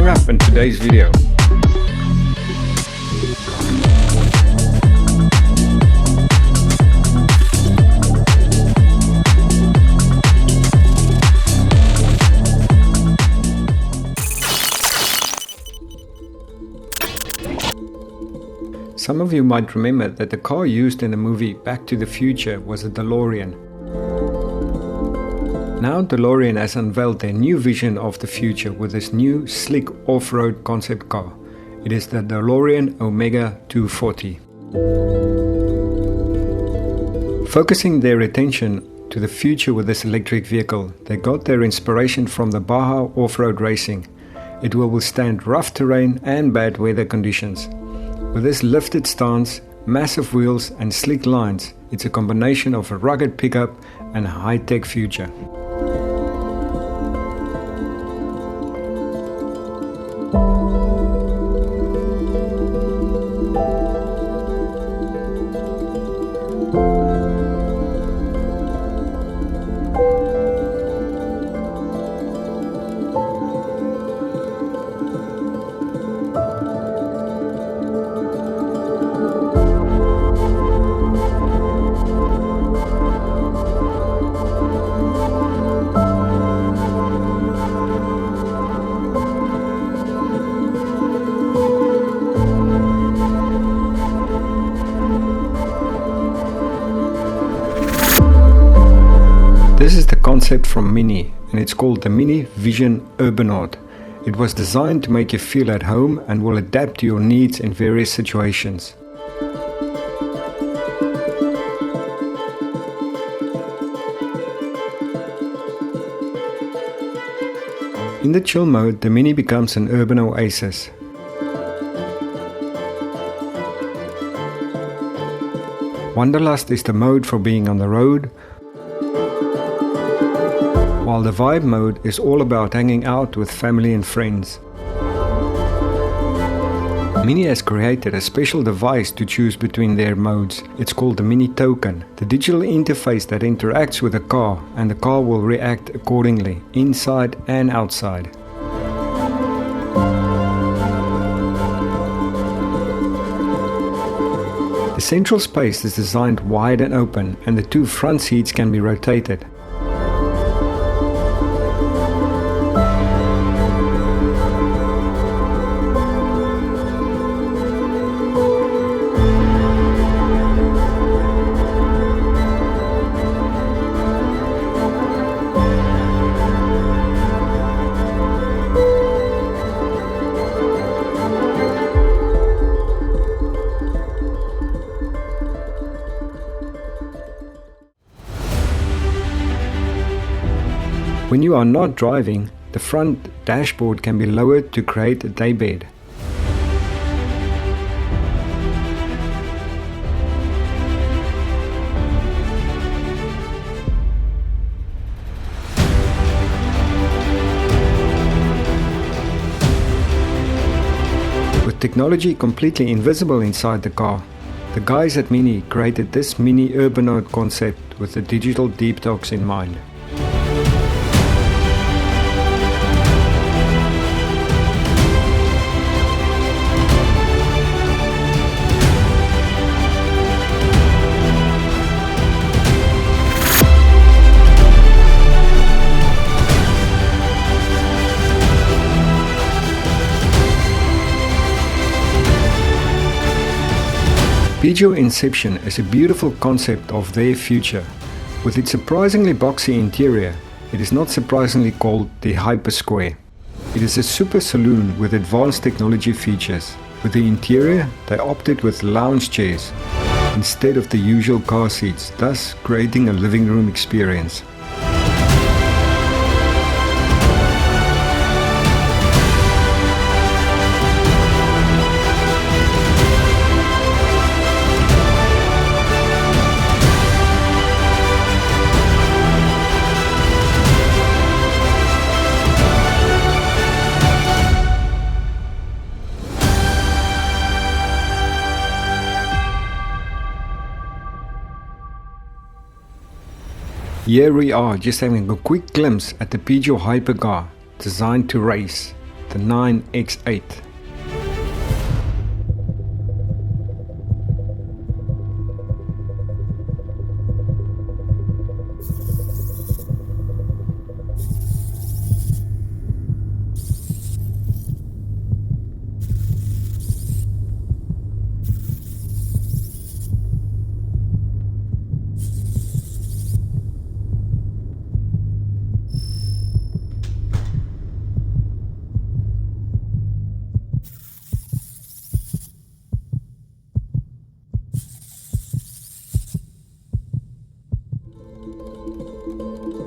Coming up in today's video. Some of you might remember that the car used in the movie Back to the Future was a DeLorean. Now DeLorean has unveiled their new vision of the future with this new sleek off-road concept car. It is the DeLorean Omega 240. Focusing their attention to the future with this electric vehicle, they got their inspiration from the Baja off-road racing. It will withstand rough terrain and bad weather conditions. With this lifted stance, massive wheels and sleek lines, it's a combination of a rugged pickup and a high-tech future. This is the concept from Mini, and it's called the Mini Vision Urbanaut. It was designed to make you feel at home and will adapt to your needs in various situations. In the chill mode, the Mini becomes an urban oasis. Wanderlust is the mode for being on the road, while the Vibe mode is all about hanging out with family and friends. Mini has created a special device to choose between their modes. It's called the Mini Token, the digital interface that interacts with the car, and the car will react accordingly, inside and outside. The central space is designed wide and open, and the two front seats can be rotated. When you are not driving, the front dashboard can be lowered to create a daybed. With technology completely invisible inside the car, the guys at Mini created this Mini Urbanaut concept with the digital detox in mind. Peugeot Inception is a beautiful concept of their future. With its surprisingly boxy interior, it is not surprisingly called the Hypersquare. It is a super saloon with advanced technology features. With the interior, they opted with lounge chairs instead of the usual car seats, thus creating a living room experience. Here we are, just having a quick glimpse at the Peugeot Hypercar, designed to race. the 9X8.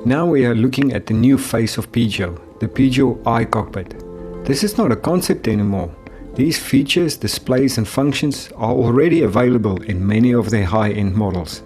Now we are looking at the new face of Peugeot, the Peugeot i-Cockpit. This is not a concept anymore. These features, displays and functions are already available in many of their high-end models.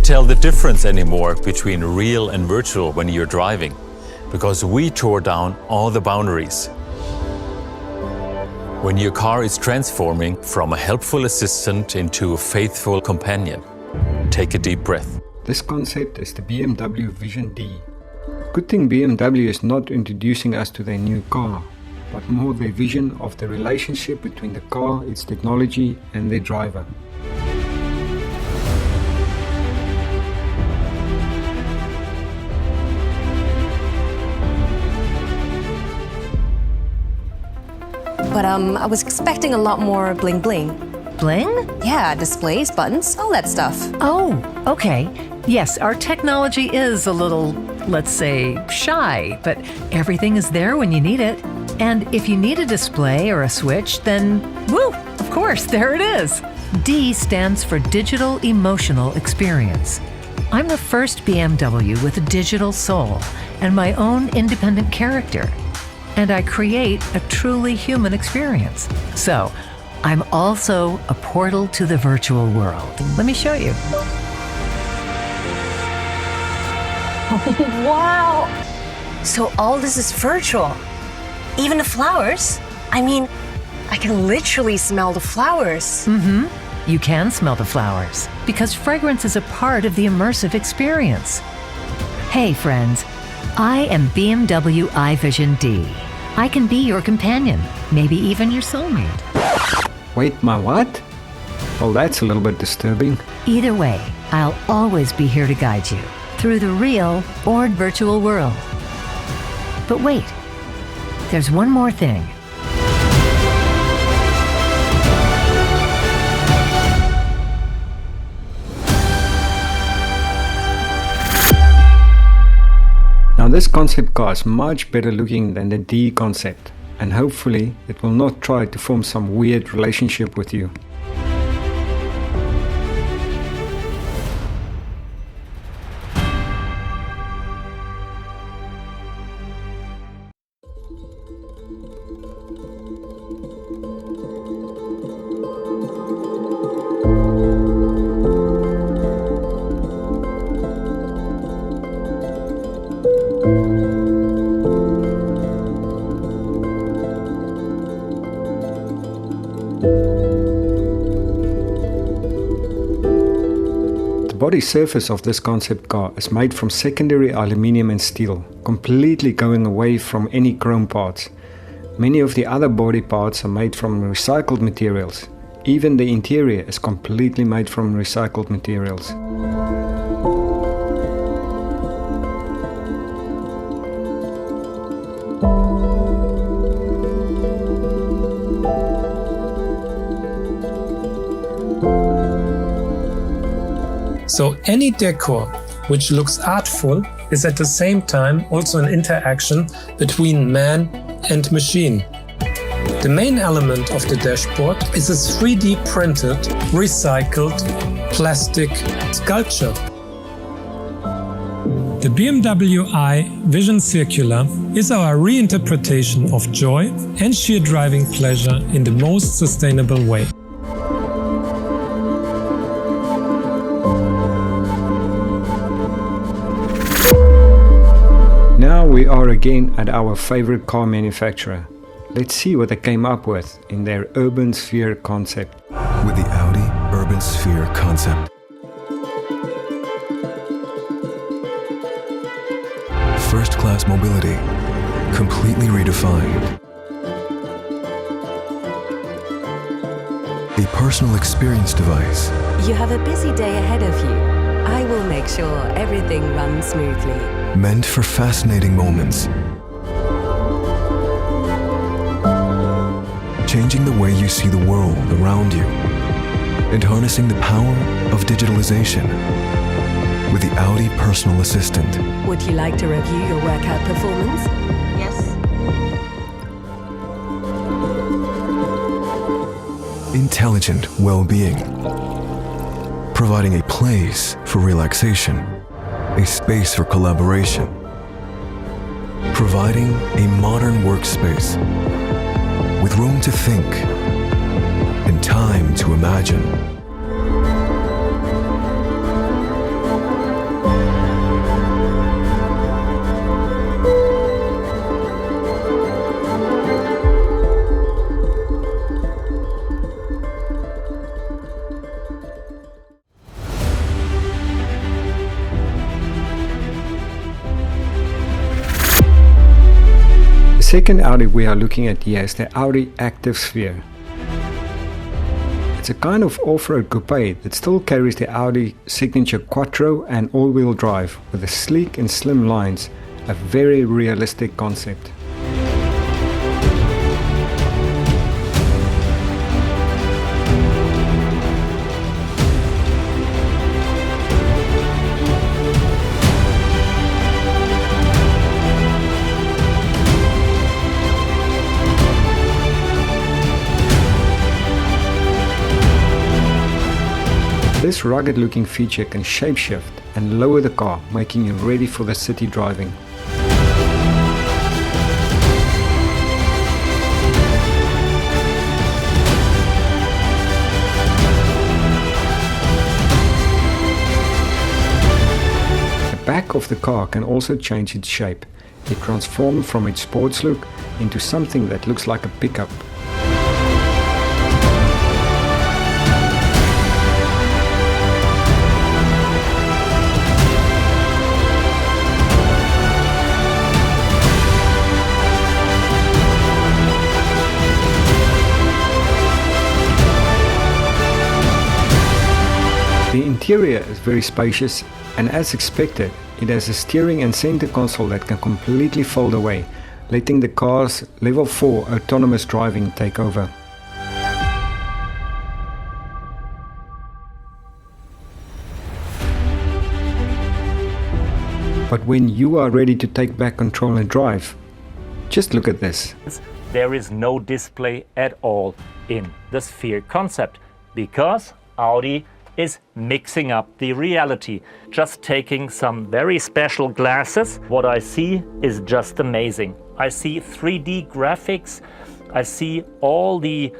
Tell the difference anymore between real and virtual when you're driving, because we tore down all the boundaries. When your car is transforming from a helpful assistant into a faithful companion, take a deep breath. This concept is the BMW Vision D. Good thing BMW is not introducing us to their new car, but more their vision of the relationship between the car, its technology and their driver. But I was expecting a lot more bling bling. Bling? Yeah, displays, buttons, all that stuff. Oh, okay. Yes, our technology is a little, let's say, shy, but everything is there when you need it. And if you need a display or a switch, then, woo, of course, there it is. D stands for Digital Emotional Experience. I'm the first BMW with a digital soul and my own independent character. And I create a truly human experience. So, I'm also a portal to the virtual world. Let me show you. Wow! So all this is virtual. Even the flowers? I mean, I can literally smell the flowers. Mm-hmm. You can smell the flowers because fragrance is a part of the immersive experience. Hey friends, I am BMW iVision D. I can be your companion, maybe even your soulmate. Wait, my what? Well, that's a little bit disturbing. Either way, I'll always be here to guide you through the real or virtual world. But wait, there's one more thing. Now this concept car is much better looking than the D concept, and hopefully it will not try to form some weird relationship with you. The body surface of this concept car is made from secondary aluminium and steel, completely going away from any chrome parts. Many of the other body parts are made from recycled materials. Even the interior is completely made from recycled materials. So any decor which looks artful is at the same time also an interaction between man and machine. The main element of the dashboard is a 3D printed, recycled plastic sculpture. The BMW i-Vision Circular is our reinterpretation of joy and sheer driving pleasure in the most sustainable way. Now we are again at our favorite car manufacturer. Let's see what they came up with in their urban sphere concept. With the Audi Urban Sphere concept. First-class mobility, completely redefined. A personal experience device. You have a busy day ahead of you. I will make sure everything runs smoothly. Meant for fascinating moments. Changing the way you see the world around you. And harnessing the power of digitalization. With the Audi Personal Assistant. Would you like to review your workout performance? Yes. Intelligent well-being. Providing a place for relaxation. A space for collaboration. Providing a modern workspace with room to think and time to imagine. The second Audi we are looking at here is the Audi Active Sphere. It's a kind of off-road coupe that still carries the Audi signature quattro and all-wheel drive with the sleek and slim lines, a very realistic concept. This rugged looking feature can shapeshift and lower the car, making you ready for the city driving. The back of the car can also change its shape. It transforms from its sports look into something that looks like a pickup. The interior is very spacious, and as expected, it has a steering and center console that can completely fold away, letting the car's level 4 autonomous driving take over. But when you are ready to take back control and drive, just look at this. There is no display at all in the Sphere concept because Audi is mixing up the reality. Just taking some very special glasses, what I see is just amazing. I see 3D graphics, I see all the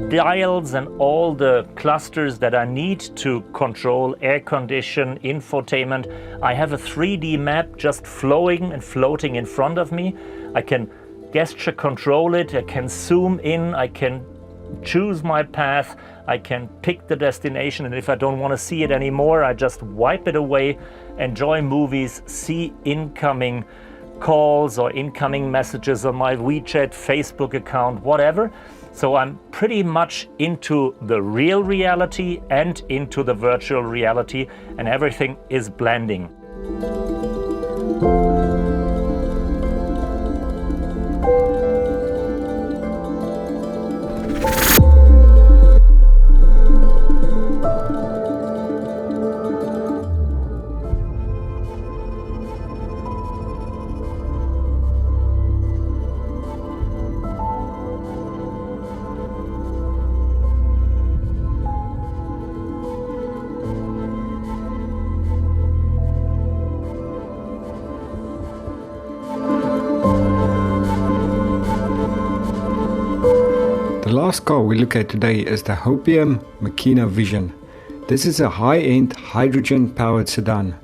dials and all the clusters that I need to control air condition, infotainment. I have a 3D map just flowing and floating in front of me. I can gesture control it, I can zoom in, I can choose my path, I can pick the destination, and if I don't want to see it anymore, I just wipe it away, enjoy movies, see incoming calls or incoming messages on my WeChat, Facebook account, whatever. So I'm pretty much into the real reality and into the virtual reality, and everything is blending. The last car we look at today is the Hopium Machina Vision. This is a high-end hydrogen-powered sedan.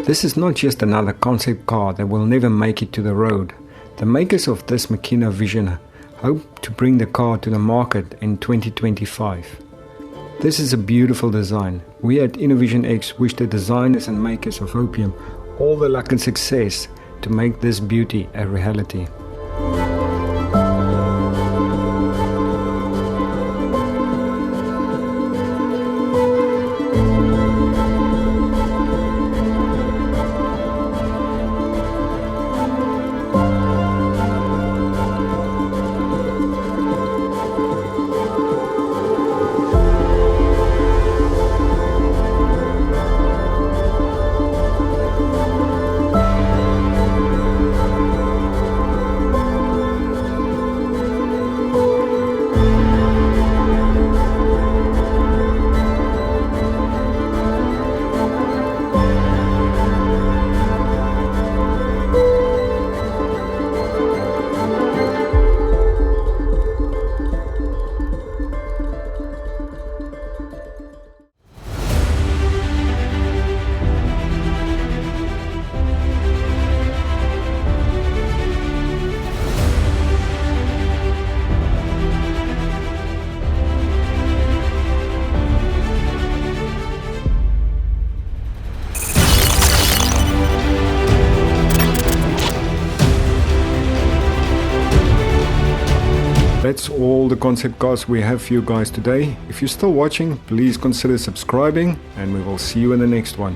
This is not just another concept car that will never make it to the road. The makers of this Machina Vision hope to bring the car to the market in 2025. This is a beautiful design. We at InnoVisionX wish the designers and makers of Hopium all the luck and success to make this beauty a reality. That's all the concept cars we have for you guys today. If you're still watching, please consider subscribing, and we will see you in the next one.